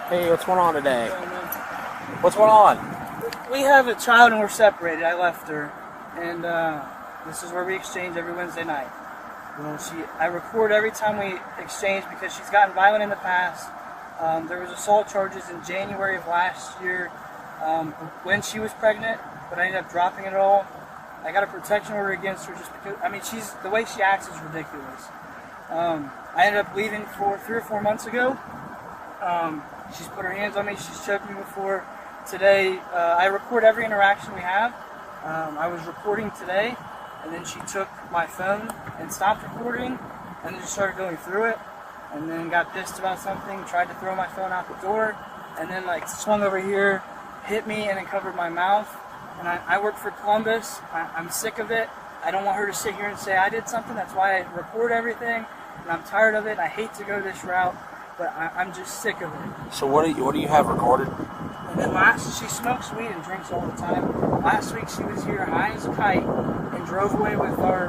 Hey, what's going on today? What's going on? We have a child and we're separated. I left her, and this is where we exchange every Wednesday night. Well, I record every time we exchange because she's gotten violent in the past. There was assault charges in January of last year when she was pregnant, but I ended up dropping it all. I got a protection order against her just because, I mean, the way she acts is ridiculous. I ended up leaving 3 or 4 months ago. She's put her hands on me, she's choked me before. Today, I record every interaction we have. I was recording today, and then she took my phone and stopped recording, and then just started going through it, and then got pissed about something, tried to throw my phone out the door, and then like swung over here, hit me, and then covered my mouth. And I work for Columbus. I'm sick of it. I don't want her to sit here and say I did something. That's why I record everything, and I'm tired of it, and I hate to go this route, but I'm just sick of it. So what do you have recorded? And then she smokes weed and drinks all the time. Last week she was here high as a kite and drove away with our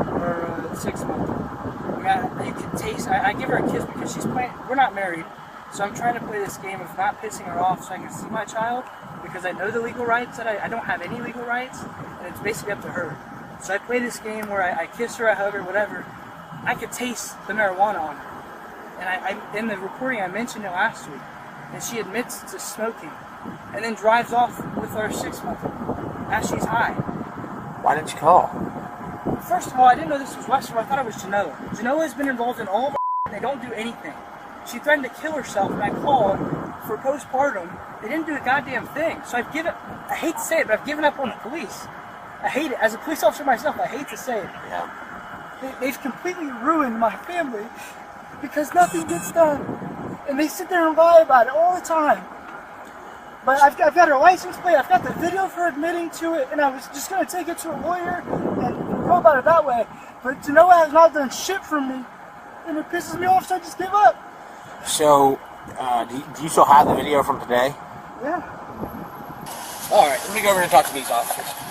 6-month-old. I mean, you can taste. I give her a kiss because she's playing. We're not married, so I'm trying to play this game of not pissing her off so I can see my child, because I know the legal rights that I don't have any legal rights, and it's basically up to her. So I play this game where I kiss her, I hug her, whatever. I could taste the marijuana on her. And I in the recording I mentioned it last week, and she admits to smoking, and then drives off with our 6-month-old as she's high. Why didn't you call? First of all, I didn't know this was Western. I thought it was Genoa. Genoa has been involved in all of our they don't do anything. She threatened to kill herself, and I called for postpartum. They didn't do a goddamn thing. So I hate to say it, but I've given up on the police. I hate it. As a police officer myself, I hate to say it. Yeah. They've completely ruined my family because nothing gets done. And they sit there and lie about it all the time. But I've got her license plate, I've got the video of her admitting to it, and I was just going to take it to a lawyer and go about it that way. But Genoa has not done shit for me, and it pisses me off, so I just give up. So, do you still have the video from today? Yeah. Alright, let me go over and talk to these officers.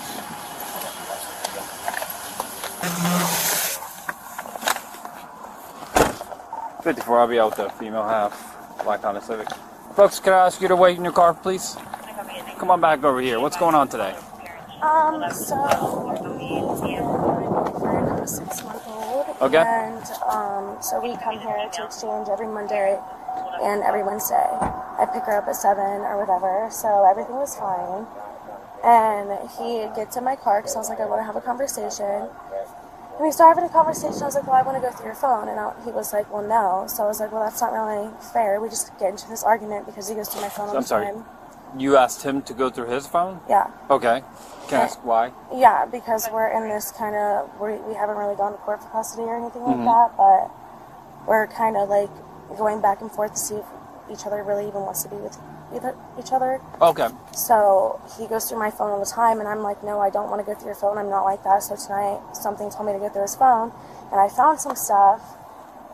54, I'll be out with the female half, black Honda Civic. Folks, can I ask you to wait in your car, please? Come on back over here. What's going on today? So me and my boyfriend have a 6-month-old. Okay. And so we come here to exchange every Monday and every Wednesday. I pick her up at 7 or whatever, so everything was fine. And he gets in my car because I was like, I want to have a conversation. And we started having a conversation. I was like, well, I want to go through your phone. And he was like, well, no. So I was like, well, that's not really fair. We just get into this argument because he goes through my phone all the time. I'm sorry. You asked him to go through his phone? Yeah. Okay. Can I ask why? Yeah, because we're in this kind of, we haven't really gone to court for custody or anything like that, but we're kind of like going back and forth to see if each other really even wants to be with each other. Okay. So he goes through my phone all the time, and I'm like, no, I don't want to go through your phone. I'm not like that. So tonight, something told me to go through his phone, and I found some stuff.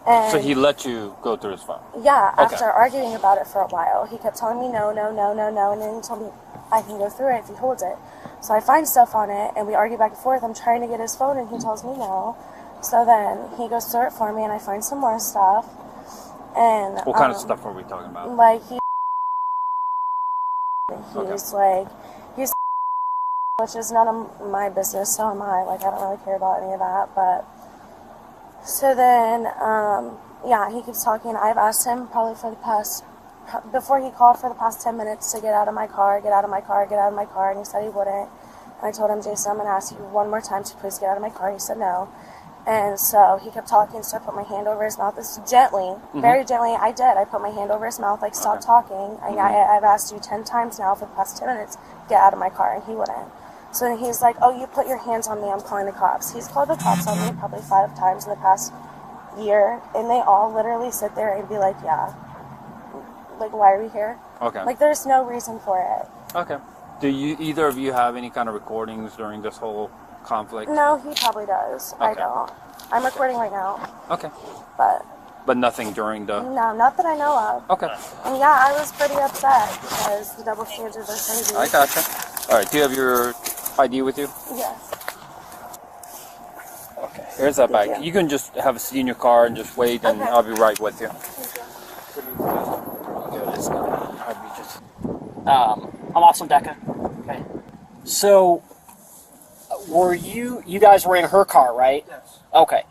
And so he let you go through his phone? Yeah, Okay. after arguing about it for a while. He kept telling me no, no, no, no, no, and then he told me I can go through it if he holds it. So I find stuff on it, and we argue back and forth. I'm trying to get his phone, and he tells me no. So then he goes through it for me, and I find some more stuff. And what kind of stuff are we talking about? Like he's like, which is none of my business, so am I. Like, I don't really care about any of that, but so then, yeah, he keeps talking. I've asked him probably for the past, before he called, for the past 10 minutes to get out of my car, get out of my car, get out of my car, and he said he wouldn't. And I told him, Jason, I'm going to ask you one more time to please get out of my car. He said no. And so he kept talking, so I put my hand over his mouth. This gently, very gently, I did. I put my hand over his mouth, like, stop talking. I've asked you 10 times now for the past 10 minutes, get out of my car, and he wouldn't. So then he's like, oh, you put your hands on me, I'm calling the cops. He's called the cops on me probably 5 times in the past year, and they all literally sit there and be like, yeah, like, why are we here? Okay. Like, there's no reason for it. Okay. Do either of you have any kind of recordings during this whole conflict? No, he probably does. Okay. I don't. I'm recording right now. Okay. But nothing during the... no, not that I know of. Okay. And yeah, I was pretty upset because the double standards are crazy. I gotcha. All right, do you have your ID with you? Yes. Okay, here's that bag. You can just have a seat in your car and just wait, and Okay. I'll be right with you. Thank you. All I'd be just... I'm also Decca. Okay. So, were you guys were in her car, right? Yes. Okay.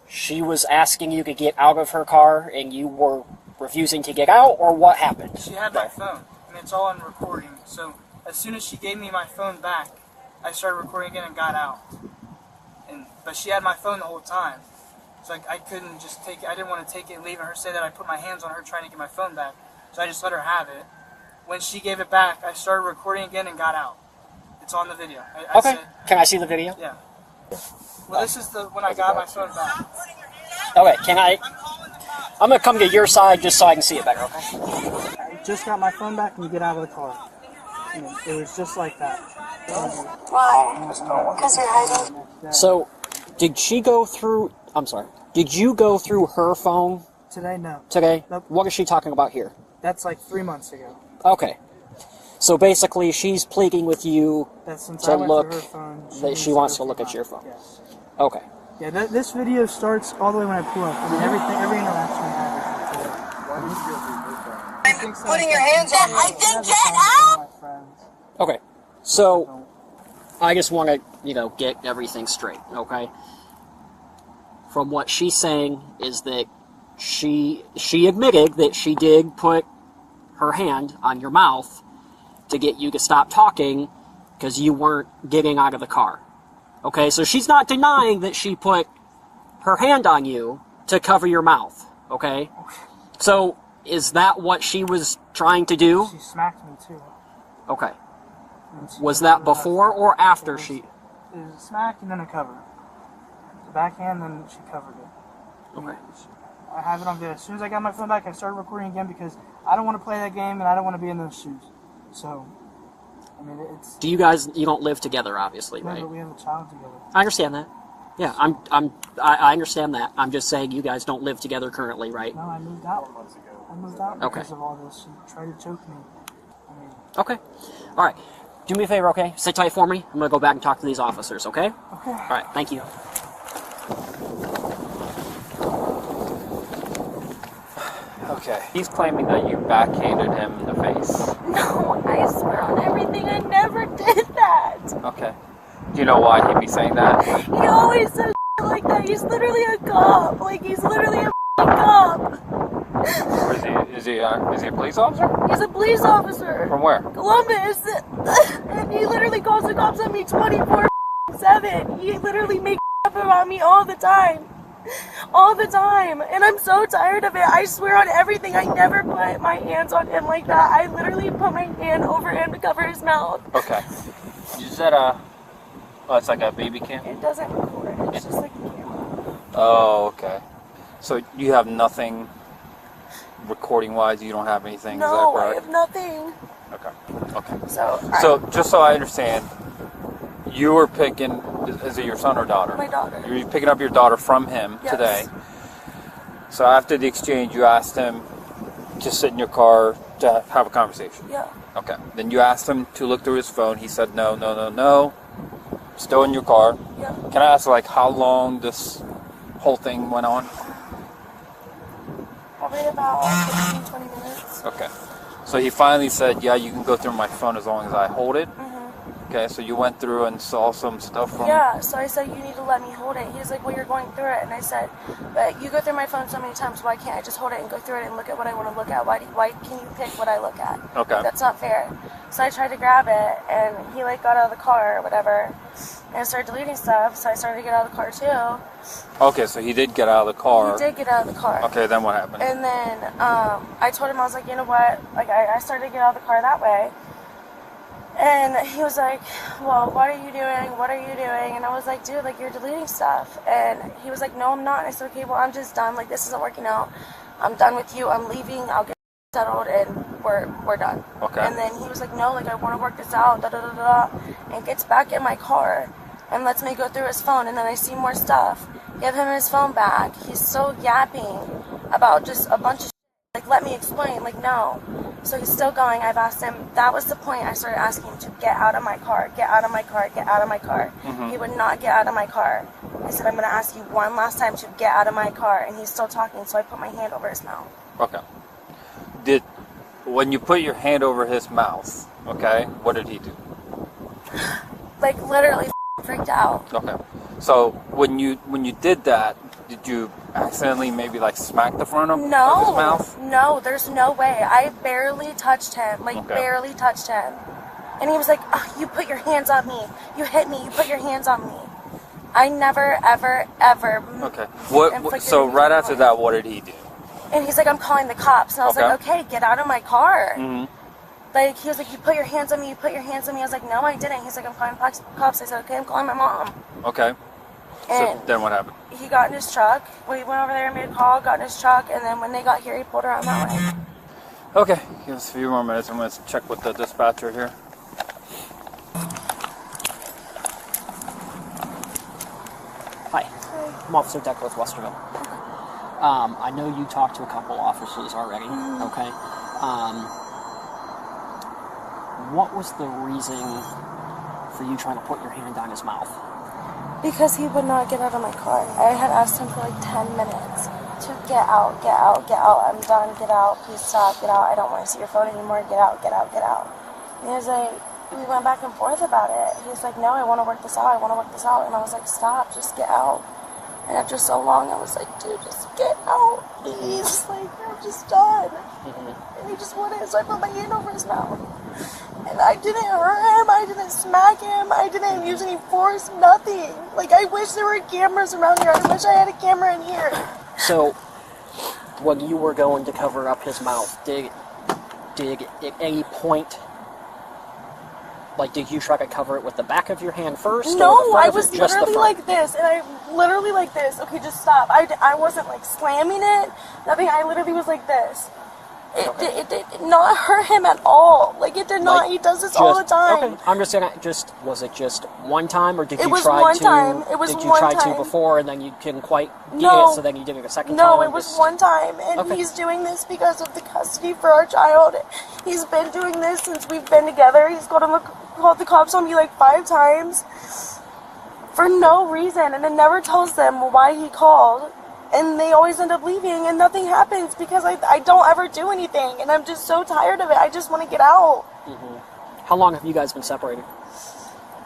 She was asking you to get out of her car, and you were refusing to get out, or what happened? She had my phone, and it's all on recording. So as soon as she gave me my phone back, I started recording again and got out. But she had my phone the whole time. So I couldn't just take it. I didn't want to take it and leave, and her say that I put my hands on her trying to get my phone back. So I just let her have it. When she gave it back, I started recording again and got out. It's on the video. Okay. Can I see the video? Yeah. Well, this is when I got my phone back. Okay, I'm going to come to your side just so I can see it better, okay? I just got my phone back and you get out of the car. And it was just like that. Why? Because you're hiding. So, did she go through... I'm sorry. Did you go through her phone Today, no. today? Nope. What is she talking about here? That's like 3 months ago. Okay. So basically, she's pleading with you That since to I went look... through her phone, that she wants to look at your phone. Yes. Okay. Yeah, this video starts all the way when I pull up. I mean, every interaction we have is I'm putting your hands on me. I think get out! Okay. So, I just want to, get everything straight, okay? From what she's saying is that she admitted that she did put her hand on your mouth to get you to stop talking because you weren't getting out of the car. Okay, so she's not denying that she put her hand on you to cover your mouth, okay? So, is that what she was trying to do? She smacked me too. Okay. Was that before or after she... It was a smack and then a cover. The backhand, then she covered it. Okay. I have it on video. As soon as I got my phone back, I started recording again because I don't want to play that game and I don't want to be in those shoes. So, I mean, it's... You don't live together, obviously, No, right? but we have a child together. I understand that. Yeah, I understand that. I'm just saying you guys don't live together currently, right? No, I moved out. I moved out because of all this. She tried to choke me. I mean... Okay. All right. Do me a favor, okay? Sit tight for me. I'm going to go back and talk to these officers, okay? Okay. All right, thank you. Okay. He's claiming that you backhanded him in the face. No, I swear on everything, I never did that. Okay. Do you know why he'd be saying that? He always says like that. He's literally a cop. Like, he's literally a cop. Is he a police officer? He's a police officer. From where? Columbus. And he literally calls the cops on me 24/7. He literally makes up about me all the time. All the time. And I'm so tired of it. I swear on everything, I never put my hands on him like that. I literally put my hand over him to cover his mouth. Okay. Is that it's like a baby cam? It doesn't record. It's just like a camera. Oh, okay. So you have nothing recording-wise? You don't have anything? No, is that correct? I have nothing. Okay. Okay. So just so I understand, you were picking, is it your son or daughter? My daughter. You're picking up your daughter from him Yes. today. So after the exchange, you asked him to sit in your car to have a conversation? Yeah. Okay. Then you asked him to look through his phone. He said no, no, no, no. Still in your car. Yeah. Can I ask, how long this whole thing went on? Probably about 15, 20 minutes. Okay. So he finally said, yeah, you can go through my phone as long as I hold it. Mm-hmm. Okay, so you went through and saw some stuff from... Yeah, so I said, you need to let me hold it. He was like, well, you're going through it. And I said, but you go through my phone so many times, why can't I just hold it and go through it and look at what I want to look at? Why can you pick what I look at? Okay. Like, that's not fair. So I tried to grab it, and he, got out of the car or whatever, and started deleting stuff, so I started to get out of the car, too. Okay, so he did get out of the car. He did get out of the car. Okay, then what happened? And then I told him, I was like, you know what? I started to get out of the car that way. And he was like, well, what are you doing? What are you doing? And I was like, dude, you're deleting stuff. And he was like, no, I'm not. And I said, okay, well, I'm just done. This isn't working out. I'm done with you. I'm leaving. I'll get settled, and we're done. Okay. And then he was like, no, I want to work this out, da-da-da-da. And gets back in my car and lets me go through his phone. And then I see more stuff. Give him his phone back. He's still yapping about just a bunch of shit. Let me explain. No. So he's still going. I've asked him. That was the point. I started asking him to get out of my car, get out of my car, get out of my car. Mm-hmm. He would not get out of my car. I said, I'm going to ask you one last time to get out of my car. And he's still talking, so I put my hand over his mouth. Okay. Did when you put your hand over his mouth, okay, what did he do? Like, literally freaked out. Okay. So when you did that, did you accidentally maybe like smack the front of his mouth? No, there's no way. I barely touched him. Like, barely touched him. And he was like, oh, you put your hands on me. You hit me. You put your hands on me. I never, ever, ever. Okay. So right after that, what did he do? And he's like, I'm calling the cops. And I was like, okay, get out of my car. Mm-hmm. Like, he was like, you put your hands on me. You put your hands on me. I was like, no, I didn't. He's like, I'm calling the cops. I said, okay, I'm calling my mom. Okay. And so then what happened? He got in his truck. We went over there and made a call, got in his truck, and then when they got here, he pulled around that way. Okay, give us a few more minutes. I'm going to check with the dispatcher here. Hi. I'm Officer Decker with Westerville. I know you talked to a couple officers already, okay? What was the reason for you trying to put your hand on his mouth? Because he would not get out of my car. I had asked him for like 10 minutes to get out, get out, get out. I'm done, get out, please stop, get out. I don't want to see your phone anymore, get out, get out, get out. And he was like, we went back and forth about it. He's like, no, I want to work this out, I want to work this out. And I was like, stop, just get out. And after so long, I was like, dude, just get out, please. Like, I'm just done. And he just wouldn't, so I put my hand over his mouth. And I didn't hurt him, I didn't smack him, I didn't use any force, nothing. Like, I wish there were cameras around here. I wish I had a camera in here. So, when you were going to cover up his mouth, did at any point, like, did you try to cover it with the back of your hand first? No, or the front I of was it? Just the literally front? like this, and I literally like this. Okay, just stop. I wasn't like slamming it, nothing. I literally was like this. It did not hurt him at all. Like, it did not. Like, he does this all the time. Okay, I'm just gonna was it just one time, or did you was try one to? time. It was did you one try time. to before, and then you couldn't quite get No. it, so then you did it a second time? No, it was one time, and he's doing this because of the custody for our child. He's been doing this since we've been together. He's called the cops on me like 5 times for no reason, and it never tells them why he called. And they always end up leaving, and nothing happens because I don't ever do anything, and I'm just so tired of it. I just want to get out. How long have you guys been separated?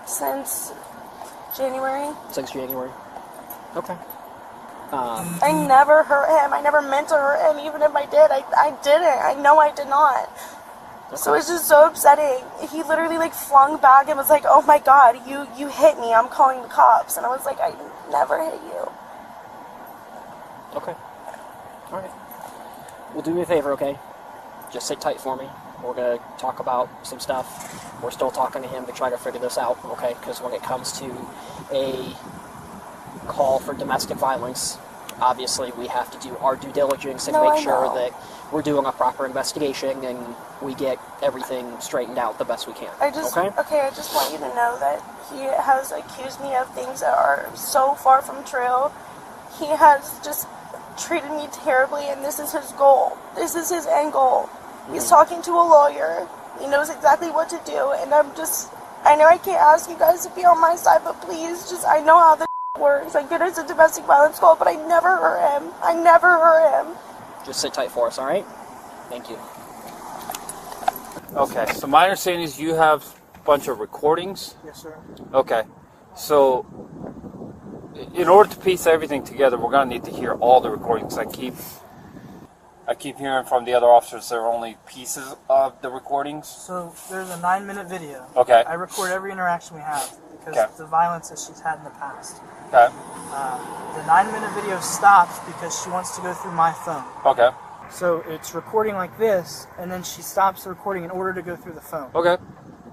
Since January. Since January. Okay. I never hurt him. I never meant to hurt him. Even if I did, I didn't. I know I did not. Okay. So it's just so upsetting. He literally like flung back and was like, "Oh my God, you hit me. I'm calling the cops." And I was like, "I never hit you." Okay. Alright. Well, do me a favor, okay? Just sit tight for me. We're going to talk about some stuff. We're still talking to him to try to figure this out, okay? Because when it comes to a call for domestic violence, obviously we have to do our due diligence and make sure that we're doing a proper investigation and we get everything straightened out the best we can. I just want you to know that he has accused me of things that are so far from true. He has just treated me terribly, and this is his goal. This is his end goal. He's talking to a lawyer. He knows exactly what to do, and I know I can't ask you guys to be on my side, but please, I know how this works. I get it's a domestic violence call, but I never hurt him. I never hurt him. Just sit tight for us, alright? Thank you. Okay, so my understanding is you have a bunch of recordings? Yes, sir. Okay, so in order to piece everything together, we're going to need to hear all the recordings. I keep hearing from the other officers there are only pieces of the recordings. So there's a 9-minute video. Okay. I record every interaction we have because of the violence that she's had in the past. Okay. The 9-minute video stops because she wants to go through my phone. Okay. So it's recording like this, and then she stops the recording in order to go through the phone. Okay.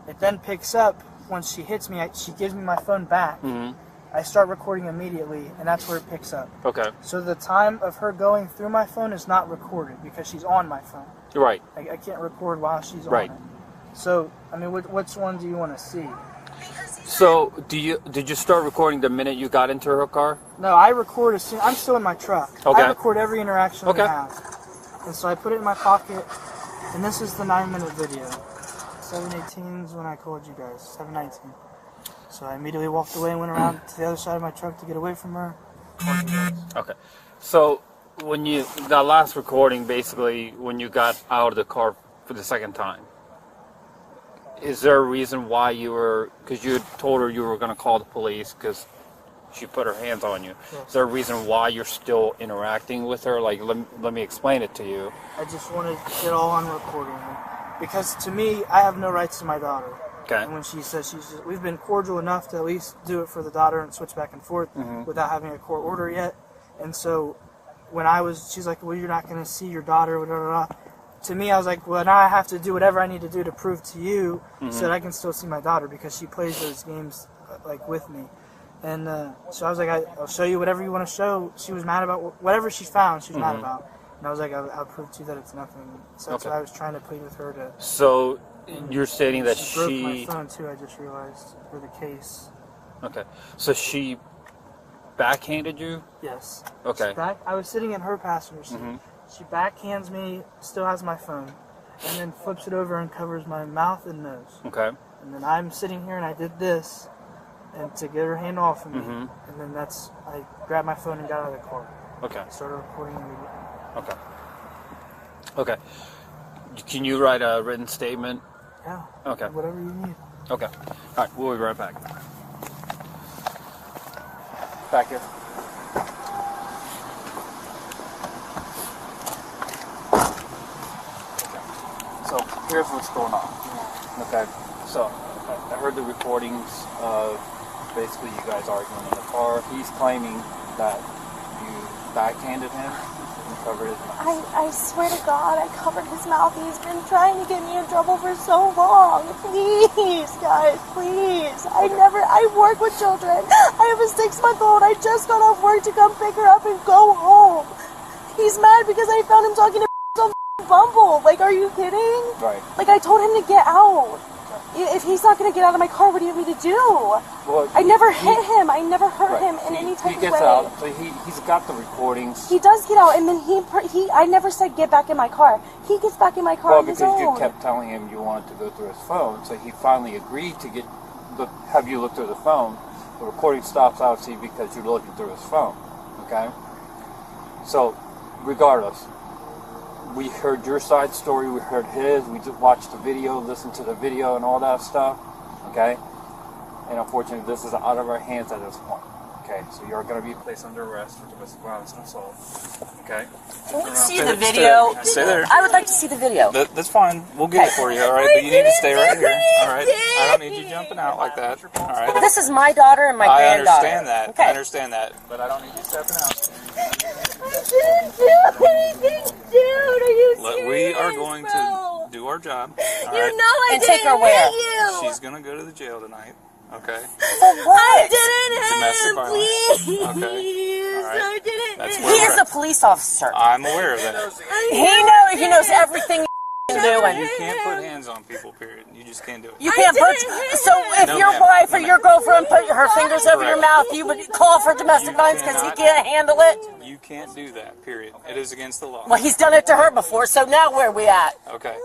It then picks up once she hits me. She gives me my phone back. Mm-hmm. I start recording immediately, and that's where it picks up. Okay. So the time of her going through my phone is not recorded because she's on my phone. Right. I can't record while she's on right. it. So, I mean, which one do you want to see? So, did you start recording the minute you got into her car? No, I record as soon. I'm still in my truck. Okay. I record every interaction we have. And so I put it in my pocket, and this is the 9-minute video. 7:18 is when I called you guys. 7:19. So I immediately walked away and went around to the other side of my truck to get away from her. Okay. So when that last recording, basically, when you got out of the car for the second time. Is there a reason why you were, because you had told her you were going to call the police because she put her hands on you. Yes. Is there a reason why you're still interacting with her? Like, let me explain it to you. I just wanted it all on recording. Because to me, I have no rights to my daughter. Okay. And when she says we've been cordial enough to at least do it for the daughter and switch back and forth without having a court order yet. And so when she's like, well, you're not going to see your daughter, blah, blah, blah. To me, I was like, well, now I have to do whatever I need to do to prove to you so that I can still see my daughter, because she plays those games like with me. And so I was like, I'll show you whatever you want to show. She was mad about whatever she found. She's mad about. And I was like, I'll prove to you that it's nothing. So that's what I was trying to plead with her to. So you're stating that she broke my phone too. I just realized for the case. Okay. So she backhanded you? Yes. Okay. I was sitting in her passenger seat. She backhands me, still has my phone, and then flips it over and covers my mouth and nose. Okay. And then I'm sitting here and I did this, and to get her hand off of me, and then I grabbed my phone and got out of the car. Okay. I started recording immediately. Okay. Okay. Can you write a written statement? Yeah. Okay. Whatever you need. Okay. All right. We'll be right back. Back here. So here's what's going on. Okay. So I heard the recordings of basically you guys arguing in the car. He's claiming that you backhanded him and covered his mouth. I swear to God, I covered his mouth. He's been trying to get me in trouble for so long. Please, guys, please. I work with children. I have a 6-month-old. I just got off work to come pick her up and go home. He's mad because I found him talking to on Bumble. Like, are you kidding? Right. Like, I told him to get out. If he's not going to get out of my car, what do you want me to do? Well, I never hit him. I never hurt him in any type of way. He gets out, so he's got the recordings. He does get out, and then I never said get back in my car. He gets back in my car on his own. Well, because you kept telling him you wanted to go through his phone, so he finally agreed to have you look through the phone. The recording stops obviously because you're looking through his phone. Okay? So, regardless, we heard your side story, we heard his, we just watched the video, listened to the video and all that stuff, okay? And unfortunately, this is out of our hands at this point, okay? So you're going to be placed under arrest for domestic violence and assault, okay? Can we see the video? Stay there. I would like to see the video. That's fine. We'll get it for you, all right? But you need to stay right here, all right? I don't need you jumping out like that, all right? This is my daughter and my I granddaughter. understand that. Okay. I understand that. But I don't need you stepping out. I didn't do anything, dude. Are you serious, We are going bro? to do our job, all You right? know I And didn't take her where? hit you. She's going to go to the jail tonight, okay? I didn't Domestic hit him, violence. please. Okay. All right. I didn't That's hit where He him. is a police officer. I'm aware of that. He knows everything you're doing. You can't put hands on people, period. You just can't do it. You can't put. So if No, your ma'am. wife or No, your ma'am. girlfriend put her fingers over your mouth, you would call for domestic You violence because he cannot- can't handle it. You can't do that, period. It is against the law. Well, he's done it to her before, so now where are we at? Okay.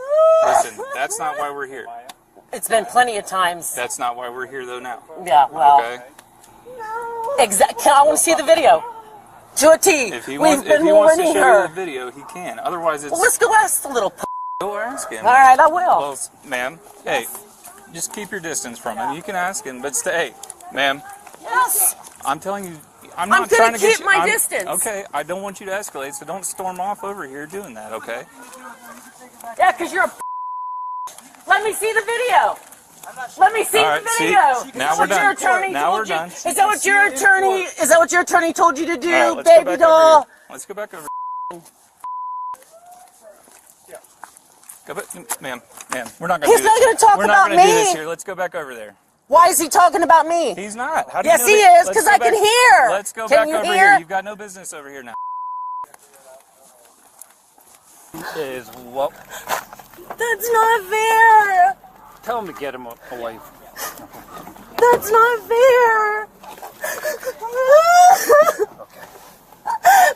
Listen, that's not why we're here. It's been plenty of times. That's not why we're here, though, now. Yeah, well, Okay? exactly. I want to see the video. To a T. If he We've wants, if been he wants to warning show you her. the video, he can. Otherwise, it's... Well, let's go ask the little. Go ask him. All right, I will. Well, ma'am, hey, just keep your distance from him. You can ask him, but stay. Hey, ma'am, Yes. I'm telling you, I'm I'm not gonna trying to get keep you... my I'm- distance. Okay, I don't want you to escalate, so don't storm off over here doing that, okay? Yeah, because you're a. Let me see the video. Let me see All right, the see? video. Now Is we're that what your done. attorney Now told we're you? done. Is that what your attorney? Is that what your attorney told you to do, All right, let's go baby back doll? over here. Let's go back over here. Go back, ma'am, we're not going to He's do this. not gonna talk We're about not going to do this me. here. Let's go back over there. Why is he talking about me? He's not. How do Yes, you know he that? is, Let's 'cause go I can back- hear. Let's go Can back you over hear? here. You've got no business over here now. Is what? That's not fair. Tell him to get him away. That's not fair.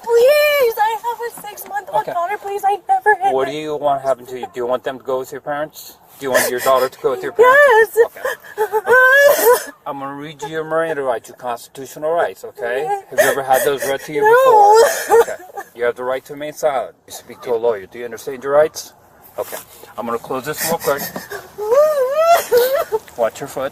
Please, I have a 6-month-old Okay. daughter. Please, I never hit What her. do you want to happen to you? Do you want them to go with your parents? Do you want your daughter to go with your parents? Yes. Okay. I'm going to read you your Miranda rights, your constitutional rights, okay? Have you ever had those read to you before? Okay. You have the right to remain silent. You speak to a lawyer. Do you understand your rights? Okay. I'm going to close this real quick. Watch your foot.